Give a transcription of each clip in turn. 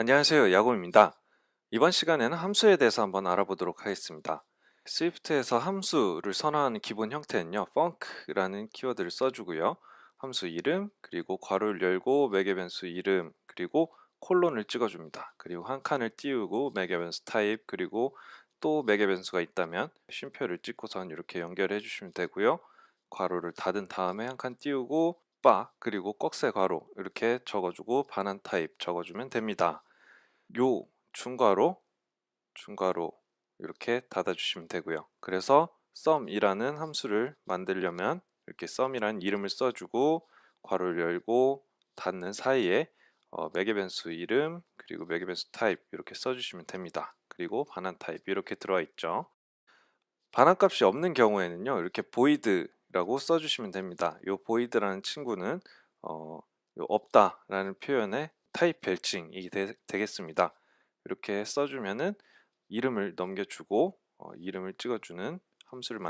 안녕하세요. 야곱입니다. 이번 시간에는 함수에 대해서 한번 알아보도록 하겠습니다. 스위프트에서 함수를 선언하는 기본 형태는요, func라는 키워드를 써주고요. 함수 이름, 그리고 괄호를 열고 매개 변수 이름, 그리고 콜론을 찍어줍니다. 그리고 한 칸을 띄우고 매개 변수 타입, 그리고 또 매개 변수가 있다면 쉼표를 찍고선 이렇게 연결해 주시면 되고요. 괄호를 닫은 다음에 한 칸 띄우고 그리고 꺽쇠 괄호 이렇게 적어주고 반환 타입 적어주면 됩니다. 요 중괄호 이렇게 닫아주시면 되고요. 그래서 sum이라는 함수를 만들려면 이렇게 sum이라는 이름을 써주고 괄호를 열고 닫는 사이에 매개 변수 이름 그리고 매개 변수 타입 이렇게 써주시면 됩니다. 그리고 반환 타입 이렇게 들어와 있죠. 반환값이 없는 경우에는요, 이렇게 void라고 써주시면 됩니다. 이 void라는 친구는 요 없다라는 표현의 타입 별칭이 되겠습니다. 이렇게 써주면은 이름을 넘겨주고 이름을 찍어주는 함수를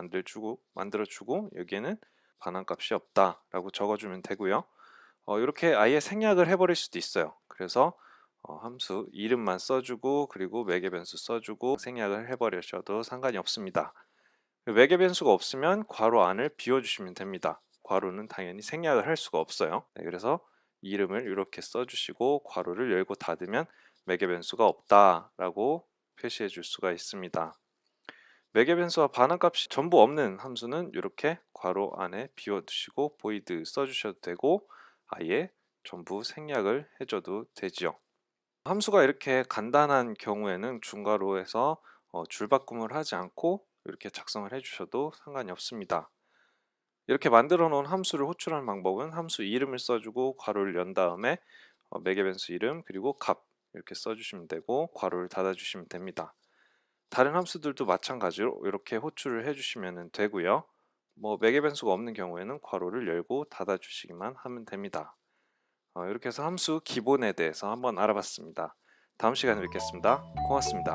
만들어주고 여기에는 반환값이 없다라고 적어주면 되고요. 이렇게 아예 생략을 해버릴 수도 있어요. 그래서 함수 이름만 써주고 그리고 매개 변수 써주고 생략을 해버리셔도 상관이 없습니다. 매개 변수가 없으면 괄호 안을 비워주시면 됩니다. 괄호는 당연히 생략을 할 수가 없어요. 네, 그래서 이름을 이렇게 써주시고 괄호를 열고 닫으면 매개 변수가 없다라고 표시해 줄 수가 있습니다. 매개 변수와 반환값이 전부 없는 함수는 이렇게 괄호 안에 비워두시고 void 써주셔도 되고 아예 전부 생략을 해줘도 되지요. 함수가 이렇게 간단한 경우에는 중괄호에서 줄바꿈을 하지 않고 이렇게 작성을 해주셔도 상관이 없습니다. 이렇게 만들어 놓은 함수를 호출하는 방법은 함수 이름을 써주고 괄호를 연 다음에 매개 변수 이름 그리고 값 이렇게 써주시면 되고 괄호를 닫아주시면 됩니다. 다른 함수들도 마찬가지로 이렇게 호출을 해주시면 되고요. 매개 변수가 없는 경우에는 괄호를 열고 닫아주시기만 하면 됩니다. 이렇게 해서 함수 기본에 대해서 한번 알아봤습니다. 다음 시간에 뵙겠습니다. 고맙습니다.